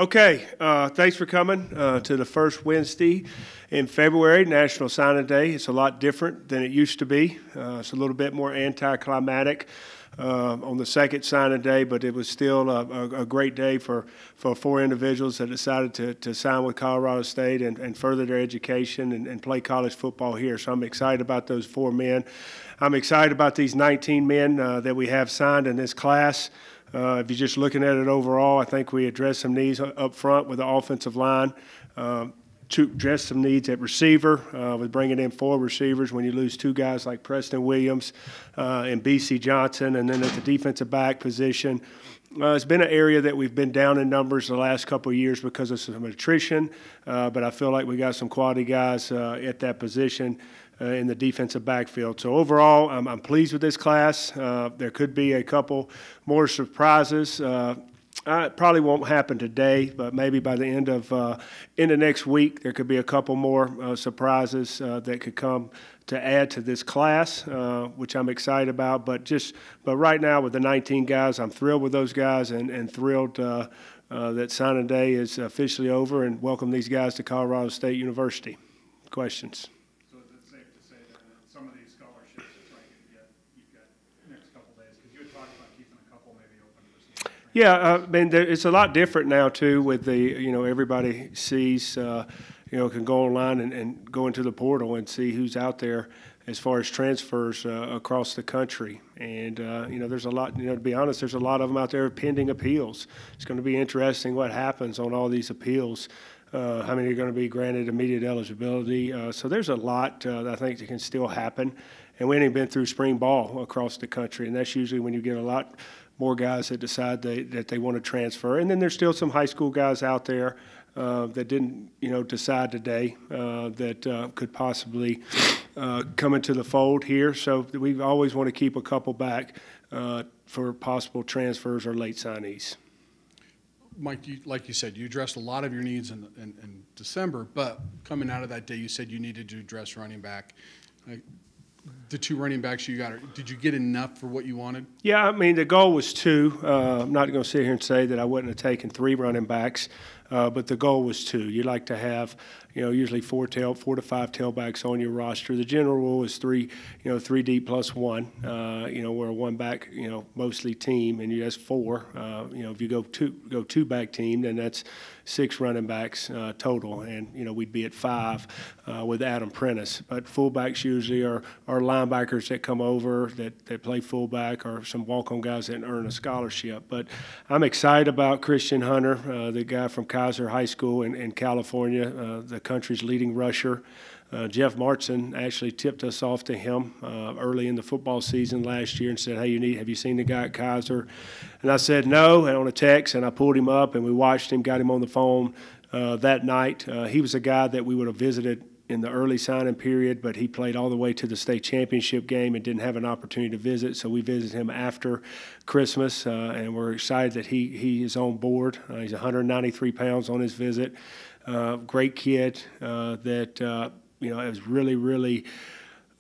Okay, thanks for coming to the first Wednesday in February, National Signing Day. It's a lot different than it used to be. It's a little bit more anticlimactic on the second signing day, but it was still a great day for four individuals that decided to sign with Colorado State and further their education and play college football here. So I'm excited about those four men. I'm excited about these 19 men that we have signed in this class. If you're just looking at it overall, I think we addressed some needs up front with the offensive line, to address some needs at receiver with bringing in four receivers when you lose two guys like Preston Williams and B.C. Johnson, and then at the defensive back position. It's been an area that we've been down in numbers the last couple of years because of some attrition, but I feel like we got some quality guys at that position in the defensive backfield. So overall, I'm pleased with this class. There could be a couple more surprises. It probably won't happen today, but maybe by the end of next week, there could be a couple more surprises that could come to add to this class, which I'm excited about. But right now with the 19 guys, I'm thrilled with those guys and thrilled that signing day is officially over, and welcome these guys to Colorado State University. Questions? Yeah, I mean, it's a lot different now too. With everybody sees, can go online and go into the portal and see who's out there as far as transfers across the country. And there's a lot. To be honest, there's a lot of them out there pending appeals. It's going to be interesting what happens on all these appeals. How many are going to be granted immediate eligibility? So there's a lot I think that can still happen. And we ain't been through spring ball across the country, and that's usually when you get a lot more guys that decide that they want to transfer. And then there's still some high school guys out there that didn't, decide today that could possibly come into the fold here. So we always want to keep a couple back for possible transfers or late signees. Mike, like you said, you addressed a lot of your needs in December, but coming out of that day, you said you needed to address running back. The two running backs you got, did you get enough for what you wanted? Yeah, I mean, the goal was two. I'm not going to sit here and say that I wouldn't have taken three running backs, but the goal was two. You like to have, usually four to five tailbacks on your roster. The general rule is three deep plus one. We're a one back, mostly team, and that's four. If you go two back team, then that's six running backs total, and we'd be at five with Adam Prentice. But fullbacks usually are linebackers that come over that play fullback, or some walk-on guys that earn a scholarship. But I'm excited about Christian Hunter, the guy from Kaiser High School in California, the country's leading rusher. Jeff Martson actually tipped us off to him early in the football season last year and said, "Hey, have you seen the guy at Kaiser?" And I said no, and on a text, and I pulled him up, and we watched him, got him on the phone that night. He was a guy that we would have visited in the early signing period, but he played all the way to the state championship game and didn't have an opportunity to visit, so we visited him after Christmas, and we're excited that he is on board. He's 193 pounds on his visit. Great kid that is really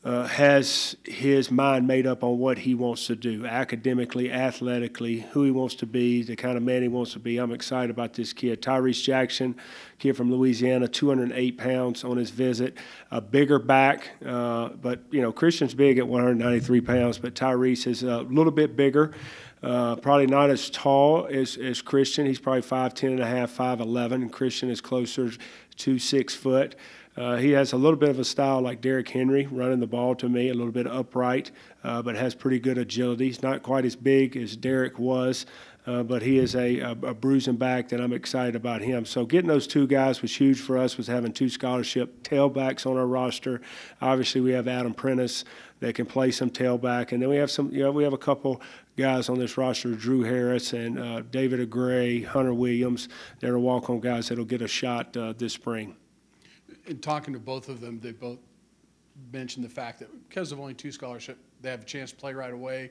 has his mind made up on what he wants to do academically, athletically, who he wants to be, the kind of man he wants to be. I'm excited about this kid. Tyrese Jackson, kid from Louisiana, 208 pounds on his visit, a bigger back, but Christian's big at 193 pounds, but Tyrese is a little bit bigger. Probably not as tall as Christian. He's probably 5'10 and a half, 5'11, and Christian is closer to 6 foot. He has a little bit of a style like Derrick Henry, running the ball to me, a little bit upright, but has pretty good agility. He's not quite as big as Derrick was, but he is a bruising back that I'm excited about him. So getting those two guys was huge for us, was having two scholarship tailbacks on our roster. Obviously, we have Adam Prentice that can play some tailback, and then we have we have a couple guys on this roster, Drew Harris and David Agray, Hunter Williams, that are walk-on guys that will get a shot this spring. In talking to both of them, they both mentioned the fact that because of only two scholarship, they have a chance to play right away.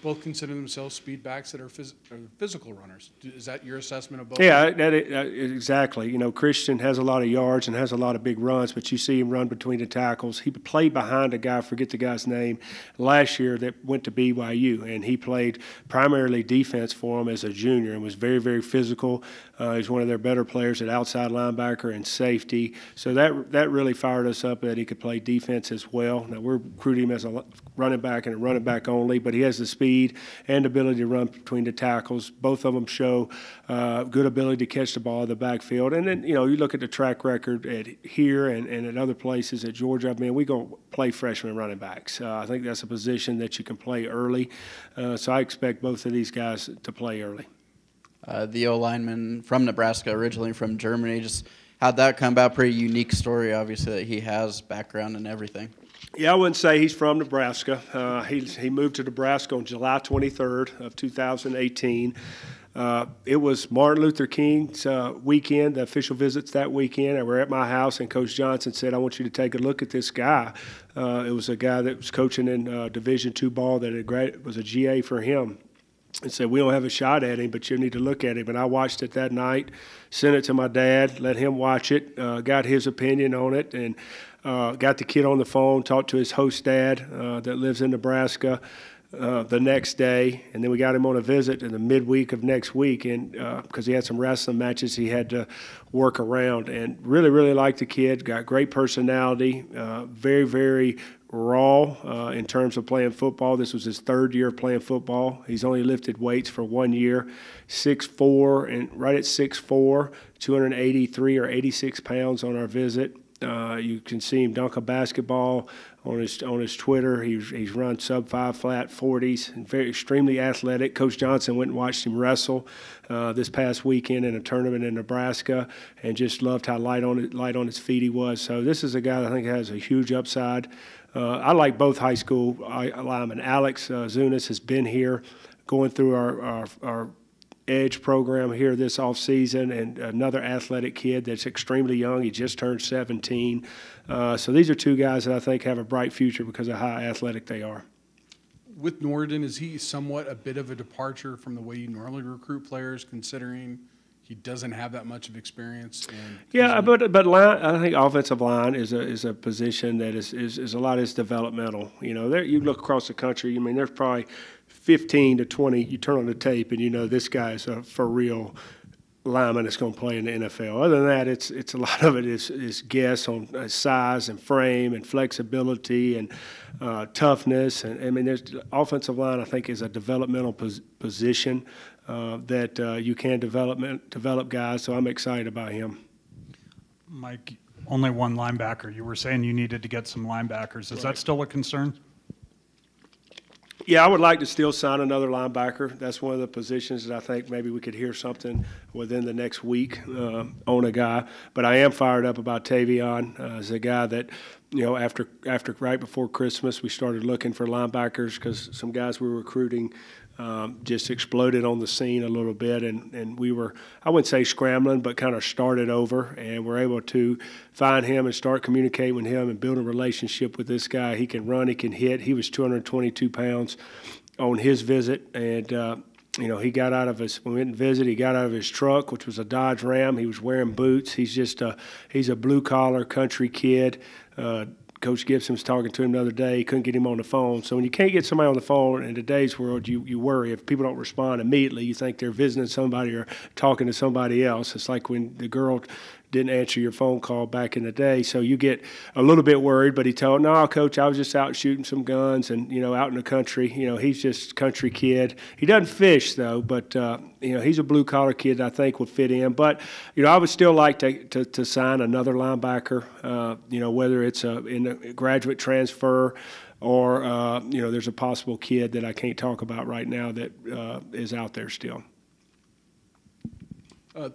both consider themselves speed backs that are physical runners. Is that your assessment of both? Yeah, exactly. You know, Christian has a lot of yards and has a lot of big runs, but you see him run between the tackles. He played behind a guy, I forget the guy's name, last year that went to BYU, and he played primarily defense for him as a junior and was very, very physical. He's one of their better players at outside linebacker and safety. So that really fired us up that he could play defense as well. Now, we're recruiting him as a running back and a running back only, but he has the speed and ability to run between the tackles. Both of them show good ability to catch the ball in the backfield. And then, you know, you look at the track record at here and at other places at Georgia. I mean, we're going to play freshman running backs. I think that's a position that you can play early. So I expect both of these guys to play early. The O-lineman from Nebraska, originally from Germany, just how'd that come about? Pretty unique story, obviously, that he has background and everything. Yeah, I wouldn't say he's from Nebraska. He moved to Nebraska on July 23rd of 2018. It was Martin Luther King's weekend, the official visits that weekend. And we're at my house, and Coach Johnson said, I want you to take a look at this guy. It was a guy that was coaching in Division II ball that was a GA for him. And said, we don't have a shot at him, but you need to look at him. And I watched it that night, sent it to my dad, let him watch it, got his opinion on it, and got the kid on the phone, talked to his host dad that lives in Nebraska the next day. And then we got him on a visit in the midweek of next week, and because he had some wrestling matches he had to work around. And really, really liked the kid, got great personality, very, very raw in terms of playing football. This was his third year playing football. He's only lifted weights for 1 year. 6'4", and right at 6'4", 283 or 86 pounds on our visit. You can see him dunk a basketball on his Twitter. He's run sub-5 flat 40s and very extremely athletic. Coach Johnson went and watched him wrestle this past weekend in a tournament in Nebraska, and just loved how light on his feet he was. So this is a guy that I think has a huge upside. I like both high school linemen. Alex Zunis has been here going through our Edge program here this offseason, and another athletic kid that's extremely young. He just turned 17. So these are two guys that I think have a bright future because of how athletic they are. With Norden, is he somewhat a bit of a departure from the way you normally recruit players, considering he doesn't have that much of experience? Yeah, but line, I think offensive line is a position that is a lot is developmental. You know, you look across the country. I mean, there's probably 15 to 20. You turn on the tape and you know this guy is a for real lineman that's going to play in the NFL. Other than that, it's a lot of it is guess on size and frame and flexibility and toughness. And I mean, there's offensive line. I think is a developmental position that you can develop guys. So I'm excited about him. Mike, only one linebacker. You were saying you needed to get some linebackers. Is that still a concern? Yeah, I would like to still sign another linebacker. That's one of the positions that I think maybe we could hear something within the next week on a guy. But I am fired up about Tavion as a guy that, you know, after right before Christmas, we started looking for linebackers because some guys we were recruiting just exploded on the scene a little bit, and we were, I wouldn't say scrambling, but kind of started over, and we're able to find him and start communicating with him and build a relationship with this guy. He can run, he can hit. He was 222 pounds on his visit, and you know, he got out of his, when we went and visited, he got out of his truck, which was a Dodge Ram. He was wearing boots. He's a blue-collar country kid. Coach Gibson was talking to him the other day. He couldn't get him on the phone. So when you can't get somebody on the phone in today's world, you worry. If people don't respond immediately, you think they're visiting somebody or talking to somebody else. It's like when the girl didn't answer your phone call back in the day. So you get a little bit worried, but he told, no, Coach, I was just out shooting some guns and, you know, out in the country. You know, he's just a country kid. He doesn't fish, though, but, you know, he's a blue-collar kid that I think would fit in. But, you know, I would still like to sign another linebacker, you know, whether it's in a graduate transfer or, you know, there's a possible kid that I can't talk about right now that is out there still.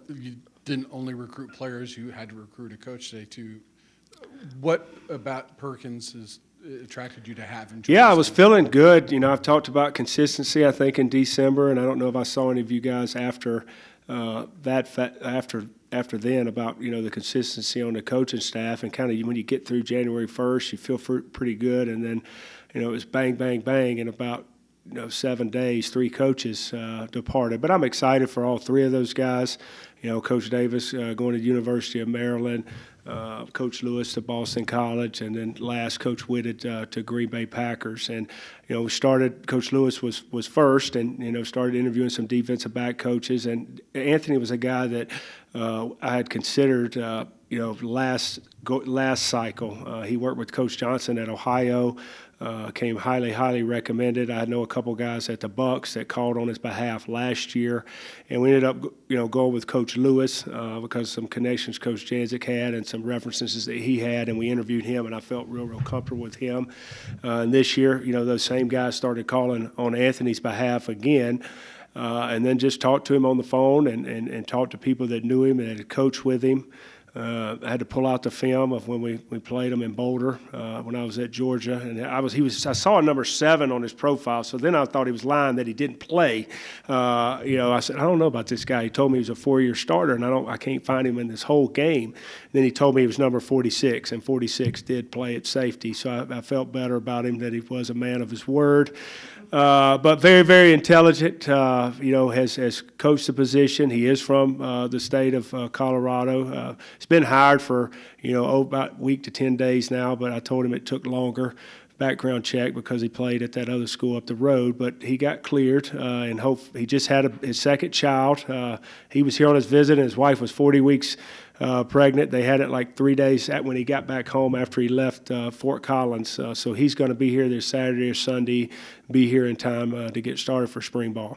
You didn't only recruit players, you had to recruit a coach today too. What about Perkins has attracted you to have him? Yeah, I was feeling good. You know, I've talked about consistency, I think, in December, and I don't know if I saw any of you guys after after then about, you know, the consistency on the coaching staff, and kind of when you get through January 1st, you feel pretty good, and then, you know, it was bang, bang, bang, and about 7 days, 3 coaches departed. But I'm excited for all 3 of those guys. Coach Davis going to the University of Maryland, Coach Lewis to Boston College, and then last Coach Whitted to Green Bay Packers. And we started. Coach Lewis was first, and started interviewing some defensive back coaches. And Anthony was a guy that I had considered. Last cycle, he worked with Coach Johnson at Ohio. Came highly recommended. I know a couple guys at the Bucks that called on his behalf last year, and we ended up, going with Coach Lewis because of some connections Coach Janzik had and some references that he had, and we interviewed him, and I felt real comfortable with him. And this year, those same guys started calling on Anthony's behalf again. And then just talked to him on the phone and talked to people that knew him and had coached with him. I had to pull out the film of when we played him in Boulder when I was at Georgia, and I saw a number 7 on his profile. So then I thought he was lying that he didn't play. I said, I don't know about this guy. He told me he was a 4-year starter, and I can't find him in this whole game. And then he told me he was number 46, and 46 did play at safety. So I felt better about him that he was a man of his word. But very intelligent. Has coached the position. He is from the state of Colorado. He's been hired for about a week to 10 days now, but I told him it took longer background check because he played at that other school up the road. But he got cleared, and he just had his second child. He was here on his visit, and his wife was 40 weeks pregnant. They had it like 3 days when he got back home after he left Fort Collins. So he's going to be here this Saturday or Sunday, be here in time to get started for spring ball.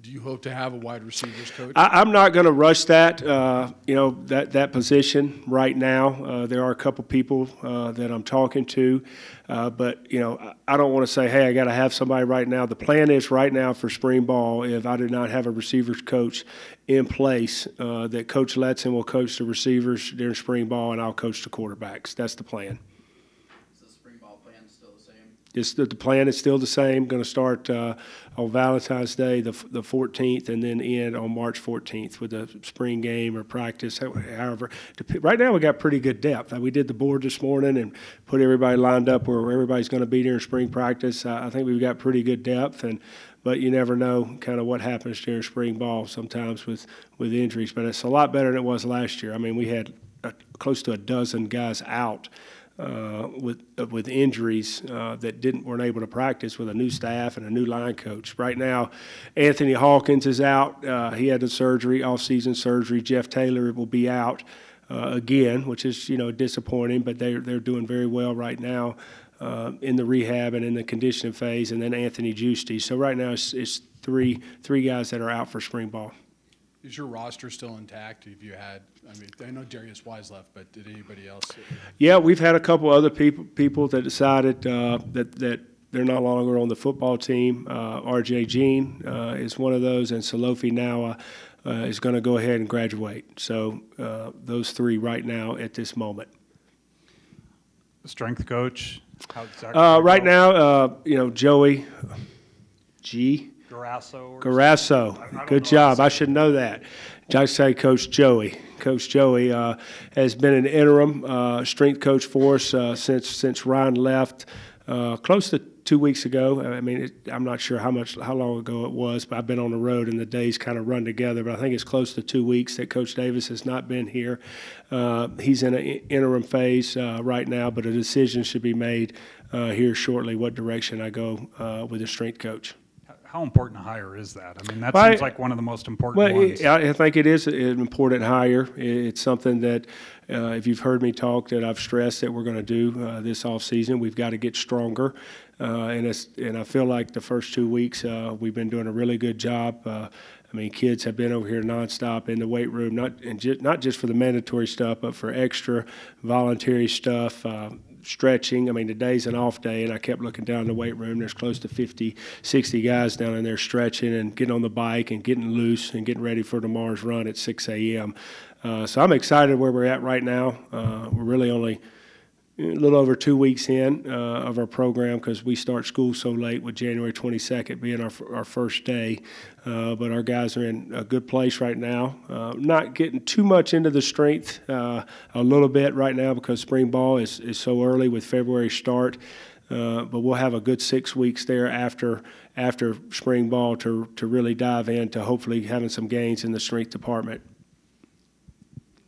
Do you hope to have a wide receivers coach? I'm not going to rush that, that position right now. There are a couple people that I'm talking to, but, I don't want to say, hey, I got to have somebody right now. The plan is right now for spring ball, if I do not have a receivers coach in place, that Coach Letson will coach the receivers during spring ball, and I'll coach the quarterbacks. That's the plan. Is the spring ball plan still the same? The plan is still the same. Going to start on Valentine's Day, the 14th, and then end on March 14th with a spring game or practice. However, right now we got pretty good depth. We did the board this morning and put everybody lined up where everybody's going to be during spring practice. I think we've got pretty good depth, but you never know kind of what happens during spring ball sometimes with injuries. But it's a lot better than it was last year. I mean, we had close to a dozen guys out with injuries that weren't able to practice with a new staff and a new line coach. Right now, Anthony Hawkins is out. He had the surgery, off-season surgery. Jeff Taylor will be out again, which is disappointing, but they're doing very well right now in the rehab and in the conditioning phase. And then Anthony Giusti. So right now it's three guys that are out for spring ball. Is your roster still intact? Have you had? I know Darius Wise left, but did anybody else? Yeah, we've had a couple other people that decided that they're no longer on the football team. R.J. Jean is one of those, and Salofi now is going to go ahead and graduate. So those 3 right now at this moment. Strength coach. How's that right now, Joey G. Garasso. Good job. I should know that. I say Coach Joey. Coach Joey has been an interim strength coach for us since Ryan left close to 2 weeks ago. I mean, I'm not sure how long ago it was, but I've been on the road and the days kind of run together. But I think it's close to 2 weeks that Coach Davis has not been here. He's in an interim phase right now, but a decision should be made here shortly what direction I go with the strength coach. How important a hire is that? I mean, that seems like one of the most important ones. I think it is an important hire. It's something that, if you've heard me talk, that I've stressed that we're going to do this offseason. We've got to get stronger. And I feel like the first 2 weeks we've been doing a really good job. I mean, kids have been over here nonstop in the weight room, not just for the mandatory stuff, but for extra voluntary stuff. Stretching. I mean, today's an off day, and I kept looking down in the weight room. There's close to 50, 60 guys down in there stretching and getting on the bike and getting loose and getting ready for tomorrow's run at 6 a.m. So I'm excited where we're at right now. We're really only a little over 2 weeks in of our program because we start school so late with January 22nd being our first day. But our guys are in a good place right now. Not getting too much into the strength a little bit right now because spring ball is so early with February start. but we'll have a good 6 weeks there after spring ball to really dive into hopefully having some gains in the strength department.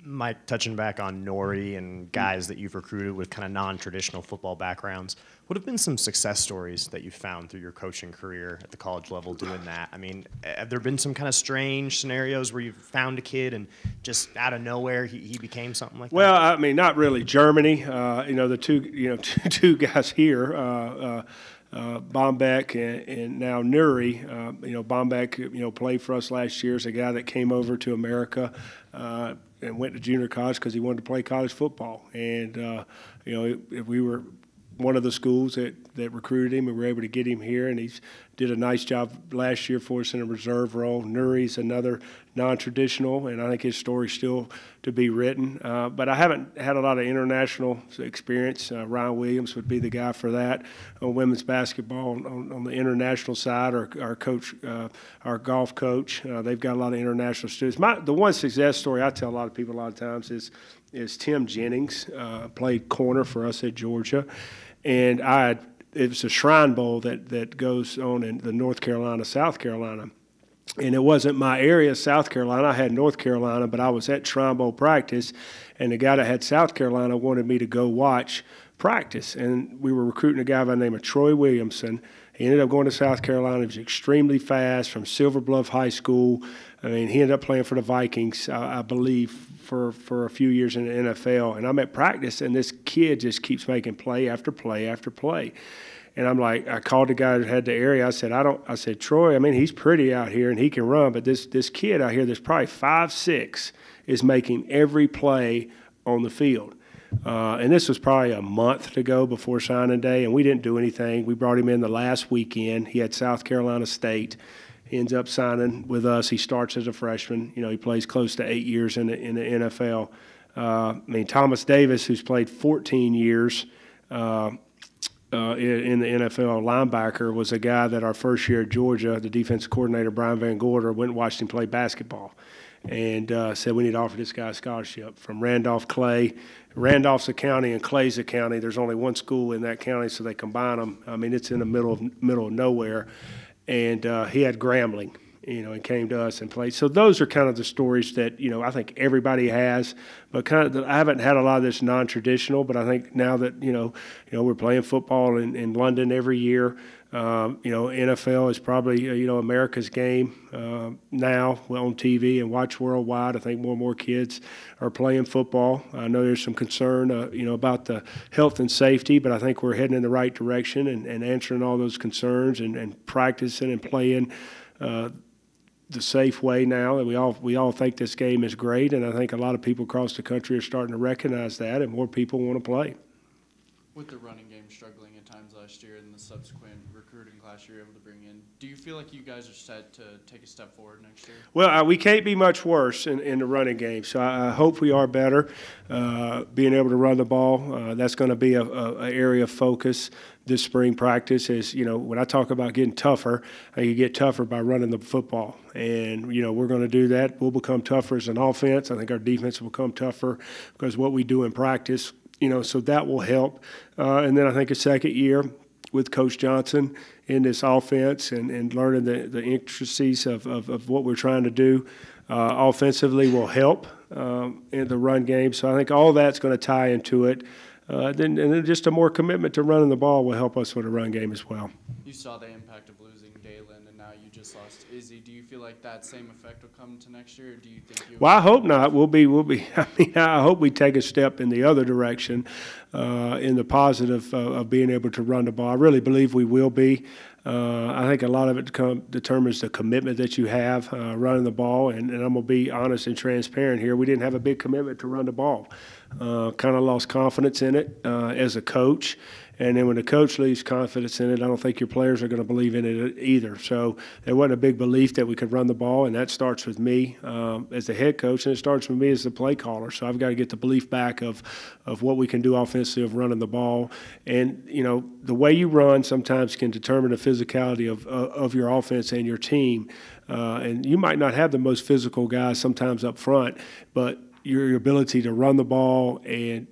Mike, touching back on Nori and guys that you've recruited with kind of non-traditional football backgrounds, what have been some success stories that you've found through your coaching career at the college level doing that? I mean, have there been some kind of strange scenarios where you've found a kid and just out of nowhere he became something like that? Well, I mean, not really. Germany, the two guys here, Bombeck and now Nuri. Bombeck, played for us last year as a guy that came over to America and went to junior college because he wanted to play college football. And, we were one of the schools that recruited him, and we were able to get him here, and he's did a nice job last year for us in a reserve role. Nuri's another non-traditional, and I think his story's still to be written. But I haven't had a lot of international experience. Ryan Williams would be the guy for that on women's basketball. On the international side, our coach, our golf coach, they've got a lot of international students. The one success story I tell a lot of people a lot of times is Tim Jennings, played corner for us at Georgia, and it was a Shrine Bowl that goes on in the North Carolina, South Carolina. And it wasn't my area, South Carolina. I had North Carolina, but I was at Shrine Bowl practice, and the guy that had South Carolina wanted me to go watch practice. And we were recruiting a guy by the name of Troy Williamson. He ended up going to South Carolina. He was extremely fast from Silver Bluff High School. I mean, he ended up playing for the Vikings, I believe, for a few years in the NFL. And I'm at practice, and this kid just keeps making play after play after play. And I'm like, I called the guy that had the area. I said, Troy, I mean, he's pretty out here and he can run, but this kid out here that's probably 5'6" is making every play on the field. And this was probably a month to go before signing day, and we didn't do anything. We brought him in the last weekend. He had South Carolina State. He ends up signing with us. He starts as a freshman. He plays close to 8 years in the NFL. Thomas Davis, who's played 14 years in the NFL, linebacker, was a guy that our first year at Georgia, the defensive coordinator, Brian Van Gorder, went and watched him play basketball and said we need to offer this guy a scholarship from Randolph-Clay. Randolph's a county and Clay's a county. There's only one school in that county, so they combine them. I mean, it's in the middle of nowhere. And he had Grambling, and came to us and played. So those are kind of the stories that, I think everybody has. But I haven't had a lot of this non-traditional, but I think now that, we're playing football in London every year, NFL is probably, America's game now on TV and watched worldwide. I think more and more kids are playing football. I know there's some concern, about the health and safety, but I think we're heading in the right direction and answering all those concerns and practicing and playing the safe way now. And we all think this game is great, and I think a lot of people across the country are starting to recognize that, and more people want to play. With the running game struggling at times last year and the subsequent recruiting class you're able to bring in, do you feel like you guys are set to take a step forward next year? Well, we can't be much worse in the running game, so I hope we are better. Being able to run the ball, that's going to be a area of focus this spring practice. Is when I talk about getting tougher, you get tougher by running the football, and we're going to do that. We'll become tougher as an offense. I think our defense will become tougher because what we do in practice. So that will help. And then I think a second year with Coach Johnson in this offense and learning the intricacies of what we're trying to do offensively will help in the run game. So I think all that's going to tie into it. Then just a more commitment to running the ball will help us with the run game as well. You saw the impact of losing Dalen, and now you just lost Izzy. Do you feel like that same effect will come to next year, or do you think you? Well, I hope not. We'll be. I hope we take a step in the other direction, in the positive of being able to run the ball. I really believe we will be. I think a lot of it determines the commitment that you have running the ball, and I'm going to be honest and transparent here. We didn't have a big commitment to run the ball. Kind of lost confidence in it as a coach. And then when the coach loses confidence in it, I don't think your players are going to believe in it either. So there wasn't a big belief that we could run the ball, and that starts with me as the head coach, and it starts with me as the play caller. So I've got to get the belief back of what we can do offensively of running the ball. And, the way you run sometimes can determine the physicality of your offense and your team. And you might not have the most physical guys sometimes up front, but your ability to run the ball and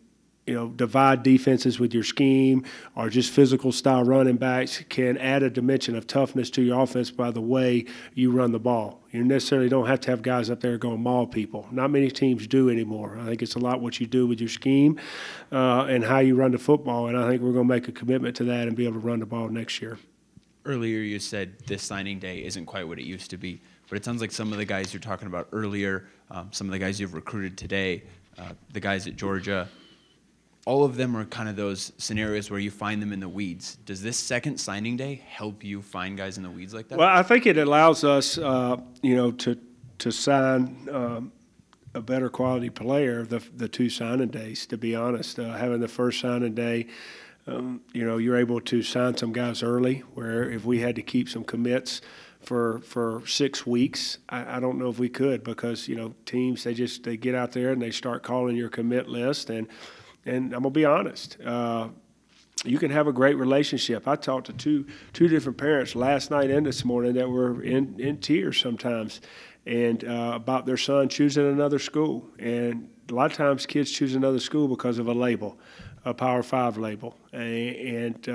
divide defenses with your scheme, or just physical style running backs can add a dimension of toughness to your offense by the way you run the ball. You necessarily don't have to have guys up there going maul people. Not many teams do anymore. I think it's a lot what you do with your scheme and how you run the football, and I think we're going to make a commitment to that and be able to run the ball next year. Earlier you said this signing day isn't quite what it used to be, but it sounds like some of the guys you're talking about earlier, some of the guys you've recruited today, the guys at Georgia, all of them are kind of those scenarios where you find them in the weeds. Does this second signing day help you find guys in the weeds like that? Well, I think it allows us, to sign a better quality player the two signing days, to be honest. Having the first signing day, you're able to sign some guys early, where if we had to keep some commits for 6 weeks, I don't know if we could, because, teams, they get out there and they start calling your commit list, and I'm going to be honest, you can have a great relationship. I talked to two different parents last night and this morning that were in tears sometimes, and about their son choosing another school. And a lot of times kids choose another school because of a label, a Power 5 label. And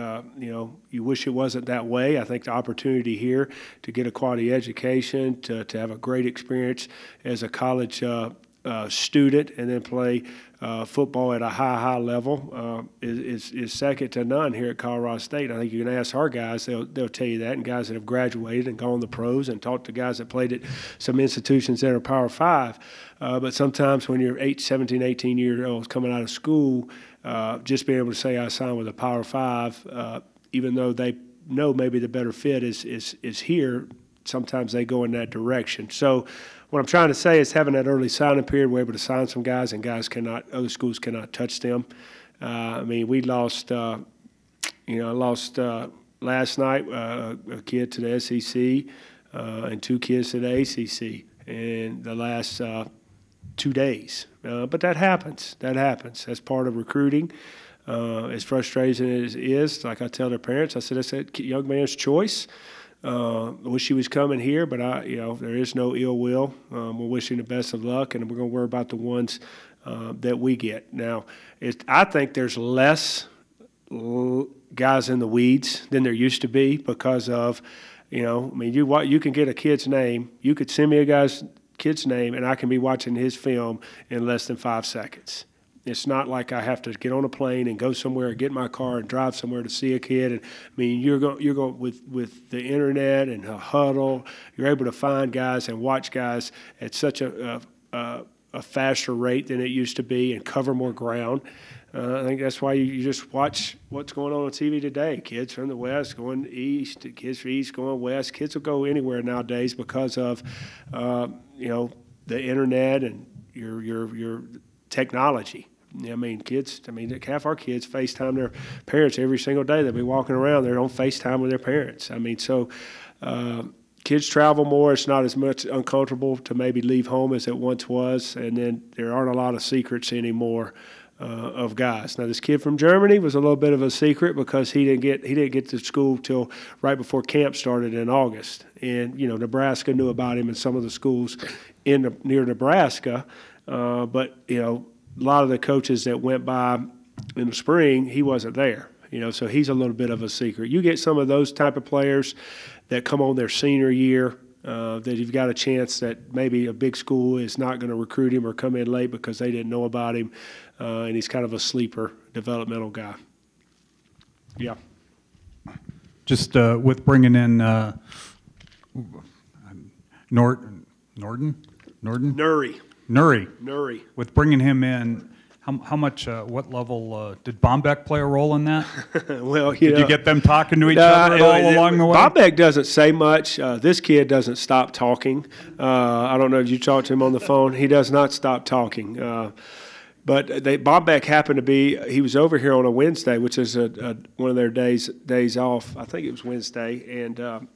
you wish it wasn't that way. I think the opportunity here to get a quality education, to have a great experience as a college student, and then play football at a high level is second to none here at Colorado State. I think you can ask our guys; they'll tell you that, and guys that have graduated and gone to pros, and talk to guys that played at some institutions that are Power 5. But sometimes when you're 17, 18 years old coming out of school, just being able to say I signed with a Power 5, even though they know maybe the better fit is here, sometimes they go in that direction. So what I'm trying to say is, having that early signing period, we're able to sign some guys, and guys other schools cannot touch them. We lost, I lost last night a kid to the SEC and 2 kids to the ACC in the last 2 days. But that happens. That's part of recruiting. As frustrating as it is, like I tell their parents, I said, it's a young man's choice. I wish he was coming here, but there is no ill will. We're wishing the best of luck, and we're going to worry about the ones that we get. Now, I think there's less guys in the weeds than there used to be because of, you can get a kid's name. You could send me a kid's name, and I can be watching his film in less than 5 seconds. It's not like I have to get on a plane and go somewhere, get in my car and drive somewhere to see a kid. And you're going with the internet and a huddle. You're able to find guys and watch guys at such a faster rate than it used to be, and cover more ground. I think that's why you just watch what's going on TV today. Kids from the West going east, kids from East going West. Kids will go anywhere nowadays because of the internet and your technology. Kids, half our kids FaceTime their parents every single day. They'll be walking around, they're on FaceTime with their parents. Kids travel more. It's not as much uncomfortable to maybe leave home as it once was, and then there aren't a lot of secrets anymore of guys. Now, this kid from Germany was a little bit of a secret because he didn't get to school till right before camp started in August, and Nebraska knew about him in some of the schools near Nebraska, but a lot of the coaches that went by in the spring, he wasn't there. So he's a little bit of a secret. You get some of those type of players that come on their senior year, that you've got a chance that maybe a big school is not going to recruit him or come in late because they didn't know about him, and he's kind of a sleeper developmental guy. Yeah. Just with bringing in Nuri. With bringing him in, how much, what level, did Bombeck play a role in that? Well, Did you get them talking to each other at all along the way? Bombeck doesn't say much. This kid doesn't stop talking. I don't know if you talked to him on the phone. He does not stop talking. But Bombeck happened to be, he was over here on a Wednesday, which is one of their days off. I think it was Wednesday, and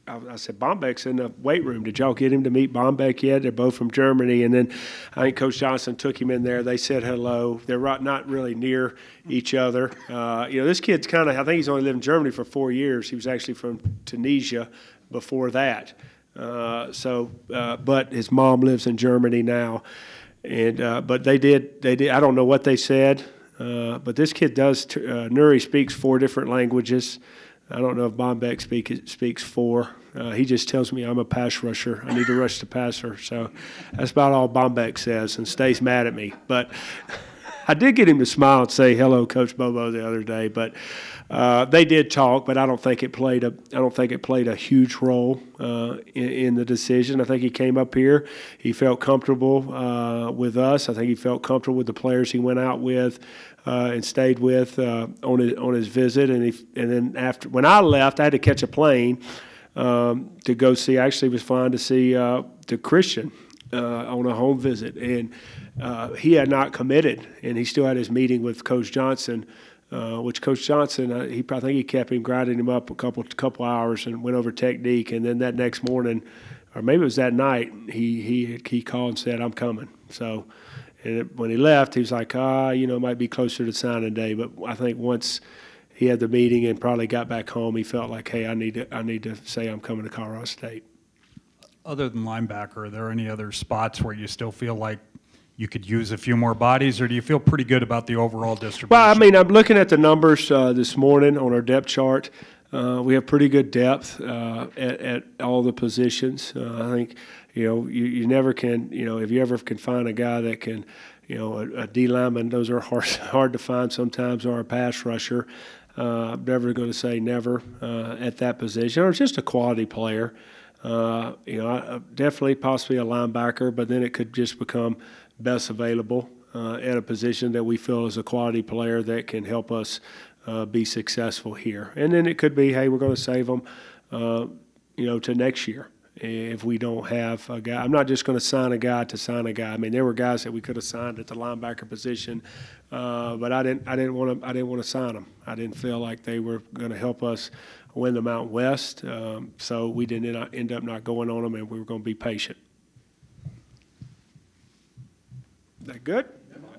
I said, Bombeck's in the weight room. Did y'all get him to meet Bombeck yet? They're both from Germany. And then I think Coach Johnson took him in there. They said hello. They're not really near each other. This kid's I think he's only lived in Germany for 4 years. He was actually from Tunisia before that. But his mom lives in Germany now. And but they did. I don't know what they said. But this kid does, Nuri speaks 4 different languages. I don't know if Bombeck speaks 4. He just tells me I'm a pass rusher. I need to rush the passer. So that's about all Bombeck says, and stays mad at me. But I did get him to smile and say hello, Coach Bobo, the other day. But they did talk, but I don't think it played a huge role in the decision. I think he came up here. He felt comfortable with us. I think he felt comfortable with the players he went out with and stayed with on his visit. And then after, when I left, I had to catch a plane to go see. I actually was flying to see the Christian on a home visit, and he had not committed, and he still had his meeting with Coach Johnson. Which Coach Johnson, I think he kept him, grinding him up a couple hours, and went over technique. And then that next morning, or maybe it was that night, he called and said, "I'm coming." So, when he left, he was like, it might be closer to signing day. But I think once he had the meeting and probably got back home, he felt like, hey, I need to say I'm coming to Colorado State. Other than linebacker, are there any other spots where you still feel like you could use a few more bodies, or do you feel pretty good about the overall distribution? Well, I mean, I'm looking at the numbers this morning on our depth chart. We have pretty good depth at all the positions. I think, you never can, if you ever can find a guy that can, a D lineman, those are hard to find sometimes, or a pass rusher. I'm never going to say never at that position, or just a quality player. Definitely possibly a linebacker, but then it could just become best available at a position that we feel is a quality player that can help us be successful here. And then it could be, hey, we're going to save them, to next year if we don't have a guy. I'm not just going to sign a guy to sign a guy. I mean, there were guys that we could have signed at the linebacker position, but I didn't want to sign them. I didn't feel like they were going to help us win the Mountain West, so we didn't end up not going on them, and we were going to be patient. Is that good?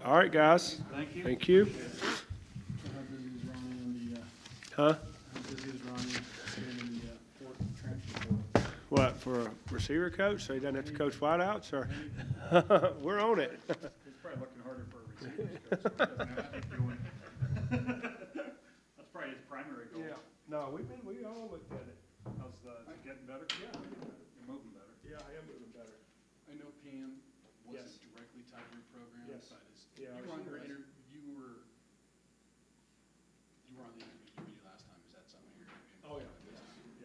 All right, guys. Thank you. Thank you. Huh? What, for a receiver coach, so he doesn't have to coach wideouts, or? We're on it. He's probably looking harder for a receiver coach, so he doesn't have to keep doing it. That's probably his primary goal. Yeah. No, we all looked at it. Is it getting better? Yeah, you're moving better. Yeah, I am moving better. I know Pam wasn't Yes. directly tied to your program, Yes. but Yeah, you were on she her was. you were on the interview committee last time. Is that something you're? Oh, yeah.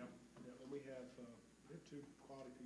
Yep. Yeah, and we have 2 quality people.